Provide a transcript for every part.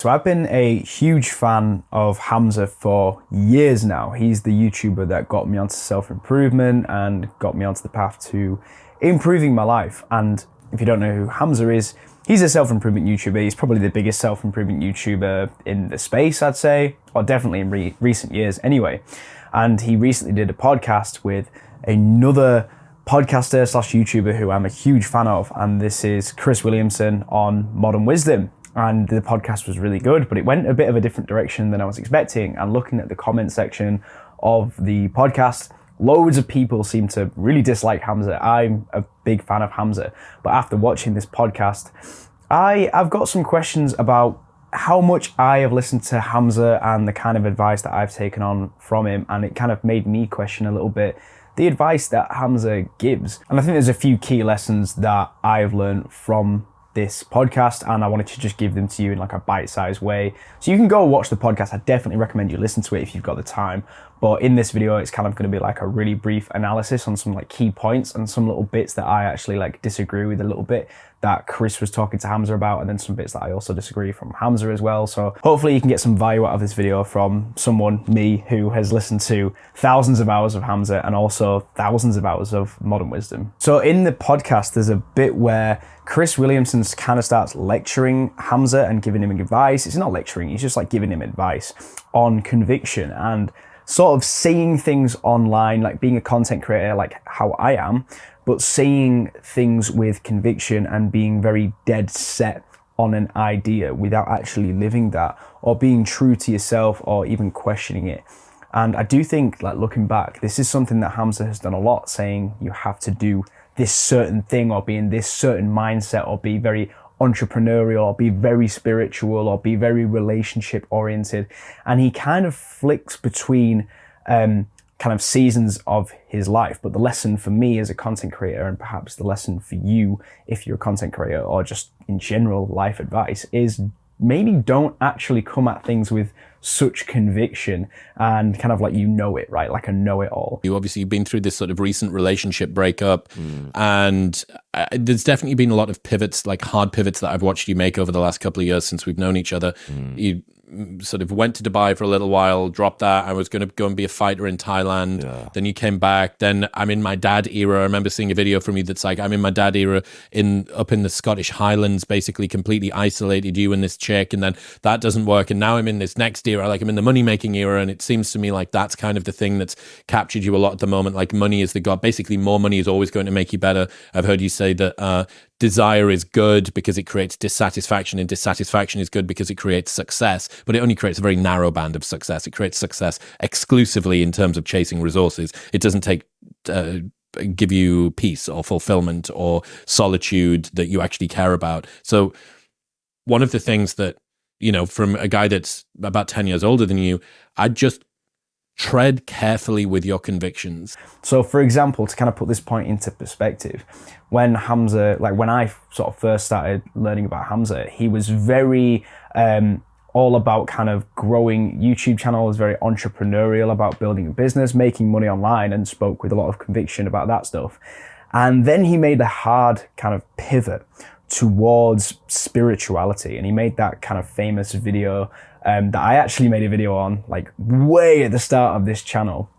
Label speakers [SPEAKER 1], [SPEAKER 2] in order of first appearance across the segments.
[SPEAKER 1] So I've been a huge fan of Hamza for years now. He's the YouTuber that got me onto self-improvement and got me onto the path to improving my life. And if you don't know who Hamza is, he's a self-improvement YouTuber. He's probably the biggest self-improvement YouTuber in the space, I'd say, or definitely in recent years anyway. And he recently did a podcast with another podcaster slash YouTuber who I'm a huge fan of, and this is Chris Williamson on Modern Wisdom. And the podcast was really good, but it went a bit of a different direction than I was expecting. And looking at the comment section of the podcast, loads of people seem to really dislike Hamza. I'm a big fan of Hamza, but after watching this podcast, I've got some questions about how much I have listened to Hamza and the kind of advice that I've taken on from him. And it kind of made me question a little bit the advice that Hamza gives. And I think there's a few key lessons that I've learned from this podcast, and I wanted to just give them to you in like a bite-sized way. So you can go watch the podcast. I definitely recommend you listen to it if you've got the time. But in this video, it's kind of going to be like a really brief analysis on some like key points and some little bits that I actually like disagree with a little bit that Chris was talking to Hamza about, and then some bits that I also disagree from Hamza as well. So hopefully you can get some value out of this video from someone, me, who has listened to thousands of hours of Hamza and also thousands of hours of Modern Wisdom. So in the podcast, there's a bit where Chris Williamson kind of starts lecturing Hamza and giving him advice. It's not lecturing, he's just like giving him advice on conviction and sort of saying things online, like being a content creator, like how I am, but saying things with conviction and being very dead set on an idea without actually living that or being true to yourself or even questioning it. And I do think, like looking back, this is something that Hamza has done a lot, saying you have to do this certain thing or be in this certain mindset or be very entrepreneurial or be very spiritual or be very relationship oriented. And he kind of flicks between kind of seasons of his life. But the lesson for me as a content creator, and perhaps the lesson for you if you're a content creator or just in general life advice, is maybe don't actually come at things with such conviction and kind of like, you know it, right? Like a know-it-all.
[SPEAKER 2] You obviously been through this sort of recent relationship breakup, and there's definitely been a lot of pivots, like hard pivots that I've watched you make over the last couple of years since we've known each other. You sort of went to Dubai for a little while, dropped that. I was going to go and be a fighter in Thailand. Then you came back. Then I'm in my dad era. I remember seeing a video from you that's like, I'm in my dad era up in the Scottish Highlands, basically completely isolated, you and this chick. And then that doesn't work. And now I'm in this next era, like I'm in the money making era. And it seems to me like that's kind of the thing that's captured you a lot at the moment. Like money is the god. Basically more money is always going to make you better. I've heard you say that desire is good because it creates dissatisfaction, and dissatisfaction is good because it creates success, but it only creates a very narrow band of success. It creates success exclusively in terms of chasing resources. It doesn't give you peace or fulfillment or solitude that you actually care about. So one of the things that, you know, from a guy that's about 10 years older than you, I just tread carefully with your convictions.
[SPEAKER 1] So for example, to kind of put this point into perspective, when Hamza, like when I sort of first started learning about Hamza, he was very all about kind of growing YouTube channel, was very entrepreneurial about building a business, making money online, and spoke with a lot of conviction about that stuff. And then he made a hard kind of pivot towards spirituality, and he made that kind of famous video that I actually made a video on like way at the start of this channel,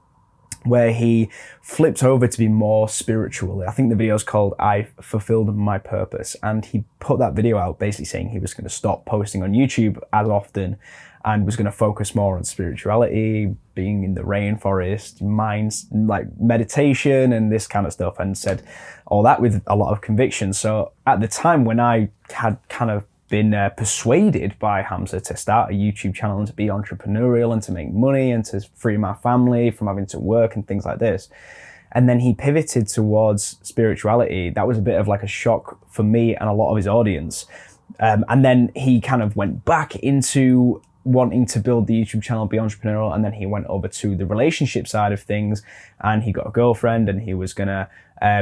[SPEAKER 1] where he flipped over to be more spiritual. I think the video is called I Fulfilled My Purpose, and he put that video out basically saying he was going to stop posting on YouTube as often and was going to focus more on spirituality, being in the rainforest, minds, like meditation and this kind of stuff, and said all that with a lot of conviction. So at the time when I had kind of been persuaded by Hamza to start a YouTube channel and to be entrepreneurial and to make money and to free my family from having to work and things like this, and then he pivoted towards spirituality, that was a bit of like a shock for me and a lot of his audience. And then he kind of went back into wanting to build the YouTube channel, be entrepreneurial, and then he went over to the relationship side of things, and he got a girlfriend, and he was gonna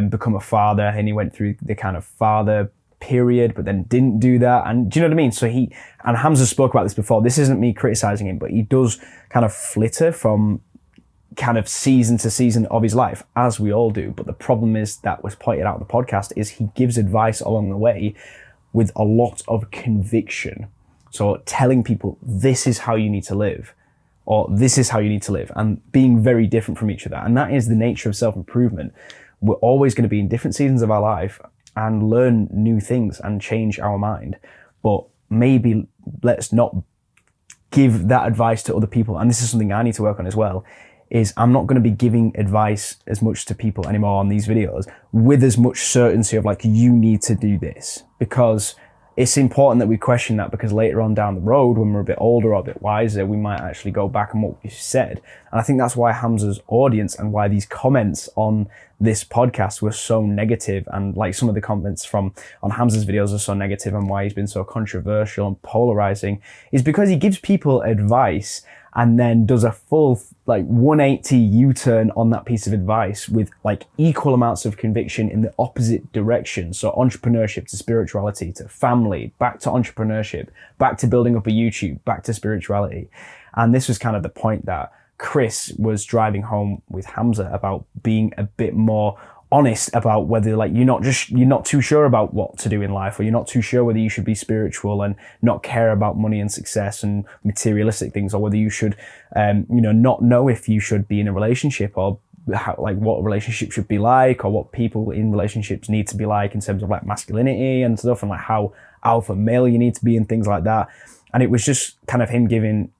[SPEAKER 1] become a father, and he went through the kind of father period, but then didn't do that. And do you know what I mean? So and Hamza spoke about this before, this isn't me criticizing him, but he does kind of flitter from kind of season to season of his life, as we all do. But the problem is, that was pointed out in the podcast, is he gives advice along the way with a lot of conviction. So telling people this is how you need to live, or this is how you need to live, and being very different from each other. And that is the nature of self-improvement. We're always going to be in different seasons of our life and learn new things and change our mind. But maybe let's not give that advice to other people. And this is something I need to work on as well, is I'm not going to be giving advice as much to people anymore on these videos with as much certainty of like, you need to do this, because it's important that we question that, because later on down the road, when we're a bit older or a bit wiser, we might actually go back on what we said. And I think that's why Hamza's audience and why these comments on this podcast were so negative, and like some of the comments on Hamza's videos are so negative, and why he's been so controversial and polarizing, is because he gives people advice and then does a full like 180 U-turn on that piece of advice with like equal amounts of conviction in the opposite direction. So entrepreneurship to spirituality to family, back to entrepreneurship, back to building up a YouTube, back to spirituality. And this was kind of the point that Chris was driving home with Hamza about being a bit more honest about whether like you're not too sure about what to do in life, or you're not too sure whether you should be spiritual and not care about money and success and materialistic things, or whether you should not know if you should be in a relationship, or how, like what a relationship should be like, or what people in relationships need to be like in terms of like masculinity and stuff, and like how alpha male you need to be and things like that. And it was just kind of him giving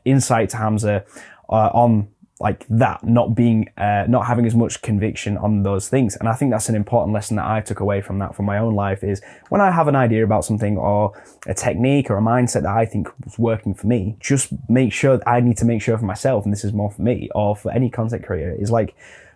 [SPEAKER 1] insight to Hamza on like that, not having as much conviction on those things. And I think that's an important lesson that I took away from that, from my own life, is when I have an idea about something or a technique or a mindset that I think was working for me, just make sure I need to make sure for myself, and this is more for me or for any content creator, is like,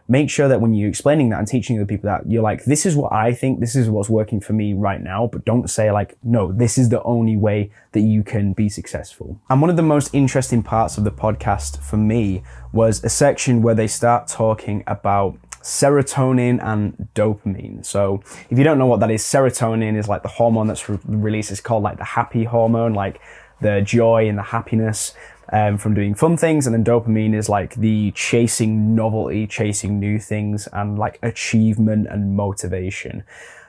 [SPEAKER 1] make sure that when you're explaining that and teaching other people that, you're like, this is what I think, this is what's working for me right now, but don't say like, no, this is the only way that you can be successful. And one of the most interesting parts of the podcast for me was a section where they start talking about serotonin and dopamine. So if you don't know what that is, serotonin is like the hormone that's released. It's called like the happy hormone, like the joy and the happiness from doing fun things. And then dopamine is like the chasing novelty, chasing new things, and like achievement and motivation.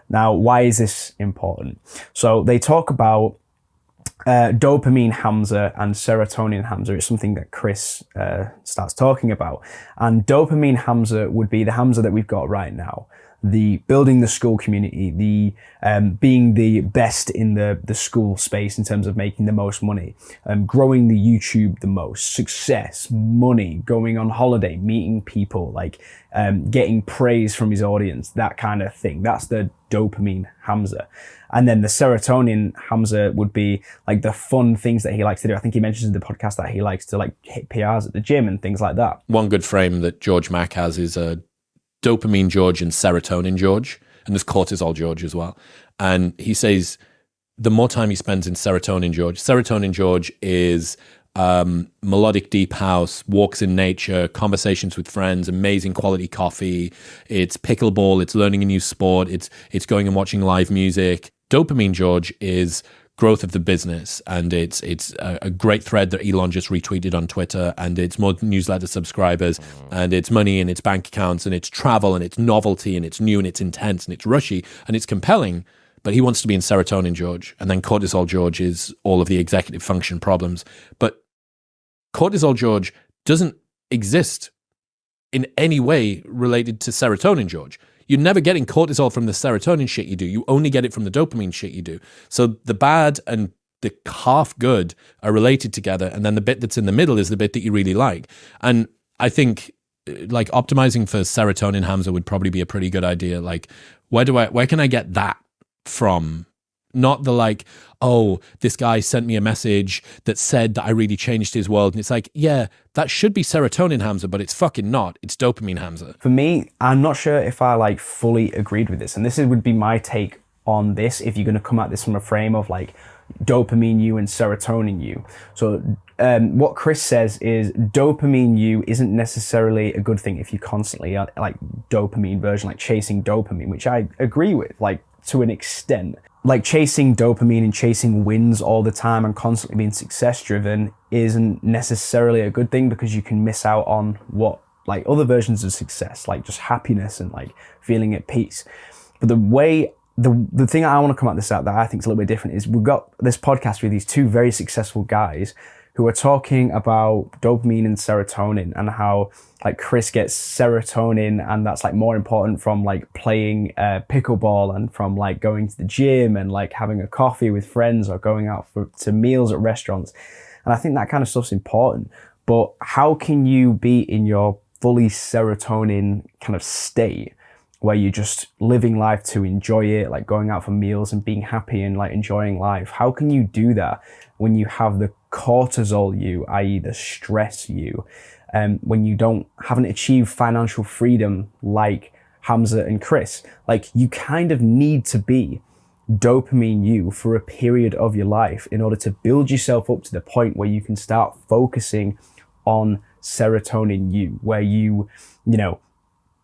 [SPEAKER 1] Now, why is this important? So they talk about dopamine Hamza and serotonin Hamza. It's something that Chris starts talking about. And dopamine Hamza would be the Hamza that we've got right now. The building the school community, the being the best in the school space in terms of making the most money, growing the YouTube the most, success, money, going on holiday, meeting people, like getting praise from his audience, that kind of thing. That's the dopamine Hamza. And then the serotonin Hamza would be like the fun things that he likes to do. I think he mentions in the podcast that he likes to like hit PRs at the gym and things like that.
[SPEAKER 2] One good frame that George Mack has is dopamine George and serotonin George, and there's cortisol George as well. And he says the more time he spends in serotonin George is melodic deep house, walks in nature, conversations with friends, amazing quality coffee, it's pickleball, it's learning a new sport, it's going and watching live music. Dopamine George is growth of the business, and it's a great thread that Elon just retweeted on Twitter, and it's more newsletter subscribers, and it's money, and it's bank accounts, and it's travel, and it's novelty, and it's new, and it's intense, and it's rushy, and it's compelling. But he wants to be in serotonin George. And then cortisol George is all of the executive function problems. But cortisol George doesn't exist in any way related to serotonin George. You're never getting cortisol from the serotonin shit you do. You only get it from the dopamine shit you do. So the bad and the half good are related together. And then the bit that's in the middle is the bit that you really like. And I think like optimizing for serotonin Hamza would probably be a pretty good idea. Like, where can I get that from? Not the like, oh, this guy sent me a message that said that I really changed his world. And it's like, yeah, that should be serotonin Hamza, but it's fucking not. It's dopamine Hamza.
[SPEAKER 1] For me, I'm not sure if I like fully agreed with this. And this would be my take on this, if you're going to come at this from a frame of like dopamine you and serotonin you. So what Chris says is dopamine you isn't necessarily a good thing if you constantly are like dopamine version, like chasing dopamine, which I agree with, like to an extent. Like chasing dopamine and chasing wins all the time and constantly being success driven isn't necessarily a good thing, because you can miss out on what like other versions of success, like just happiness and like feeling at peace. But the way the thing I want to come at this at that I think is a little bit different is we've got this podcast with these two very successful guys who are talking about dopamine and serotonin, and how like Chris gets serotonin and that's like more important from like playing pickleball and from like going to the gym and like having a coffee with friends or going out to meals at restaurants. And I think that kind of stuff's important. But how can you be in your fully serotonin kind of state where you're just living life to enjoy it, like going out for meals and being happy and like enjoying life? How can you do that when you have the cortisol you, i.e. the stress you, when you haven't achieved financial freedom like Hamza and Chris? Like, you kind of need to be dopamine you for a period of your life in order to build yourself up to the point where you can start focusing on serotonin you, where you know,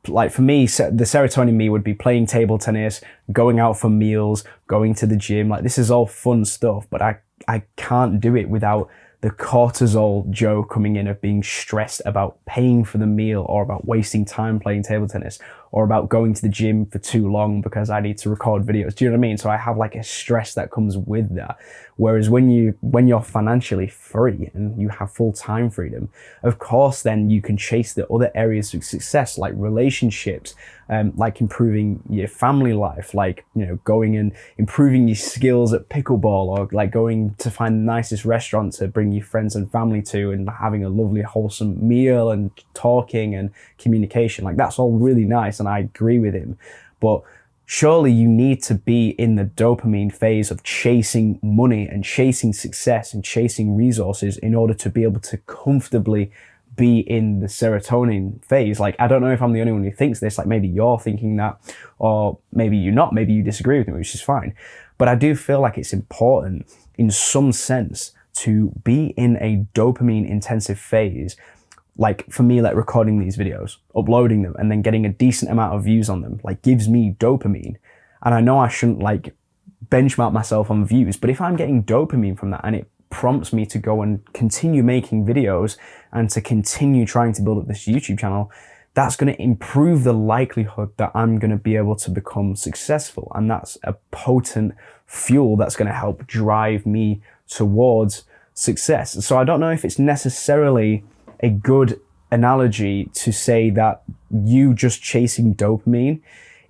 [SPEAKER 1] like for me, the serotonin me would be playing table tennis, going out for meals, going to the gym. Like, this is all fun stuff, but I can't do it without the cortisol Joe coming in of being stressed about paying for the meal, or about wasting time playing table tennis, or about going to the gym for too long because I need to record videos. Do you know what I mean? So I have like a stress that comes with that. Whereas when you're financially free and you have full time freedom, of course, then you can chase the other areas of success, like relationships, like improving your family life, like, you know, going and improving your skills at pickleball, or like going to find the nicest restaurant to bring your friends and family to, and having a lovely wholesome meal and talking and communication. Like, that's all really nice, and I agree with him. But surely you need to be in the dopamine phase of chasing money and chasing success and chasing resources in order to be able to comfortably be in the serotonin phase. Like, I don't know if I'm the only one who thinks this. Like, maybe you're thinking that, or maybe you're not. Maybe you disagree with me, which is fine. But I do feel like it's important in some sense to be in a dopamine intensive phase. Like, for me, like recording these videos, uploading them, and then getting a decent amount of views on them, like, gives me dopamine. And I know I shouldn't like benchmark myself on views, but if I'm getting dopamine from that and it prompts me to go and continue making videos and to continue trying to build up this YouTube channel, that's going to improve the likelihood that I'm going to be able to become successful. And that's a potent fuel that's going to help drive me towards success. So I don't know if it's necessarily a good analogy to say that you just chasing dopamine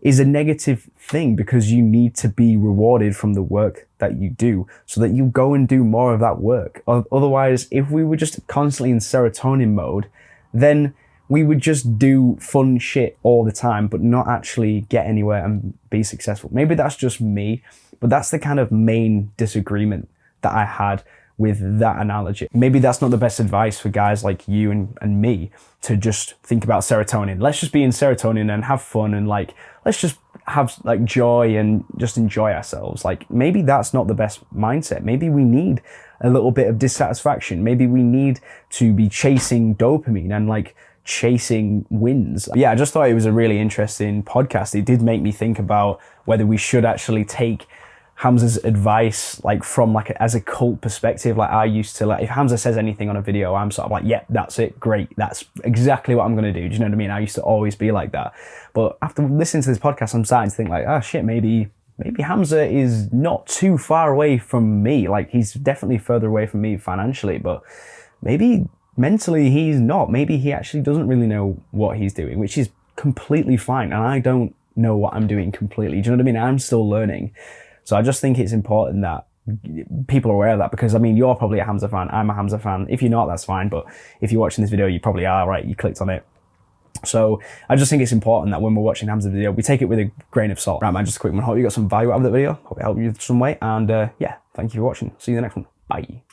[SPEAKER 1] is a negative thing, because you need to be rewarded from the work that you do so that you go and do more of that work. Otherwise, if we were just constantly in serotonin mode, then we would just do fun shit all the time, but not actually get anywhere and be successful. Maybe that's just me, but that's the kind of main disagreement that I had with that analogy. Maybe that's not the best advice for guys like you and me, to just think about serotonin. Let's just be in serotonin and have fun, and like, let's just have like joy and just enjoy ourselves. Like, maybe that's not the best mindset. Maybe we need a little bit of dissatisfaction. Maybe we need to be chasing dopamine and like chasing wins. Yeah, I just thought it was a really interesting podcast. It did make me think about whether we should actually take Hamza's advice like from like as a cult perspective. Like, I used to, like, if Hamza says anything on a video, I'm sort of like, yeah, that's it, great, that's exactly what I'm gonna do. Do you know what I mean? I used to always be like that. But after listening to this podcast, I'm starting to think like, oh shit, maybe Hamza is not too far away from me. Like, he's definitely further away from me financially, but maybe mentally he's not. Maybe he actually doesn't really know what he's doing, which is completely fine. And I don't know what I'm doing completely. Do you know what I mean? I'm still learning. So I just think it's important that people are aware of that, because I mean, you're probably a Hamza fan, I'm a Hamza fan. If you're not, that's fine. But if you're watching this video, you probably are, right? You clicked on it. So I just think it's important that when we're watching Hamza's video, we take it with a grain of salt. Right, man, just a quick one. Hope you got some value out of that video. Hope it helped you some way. And yeah, thank you for watching. See you in the next one. Bye.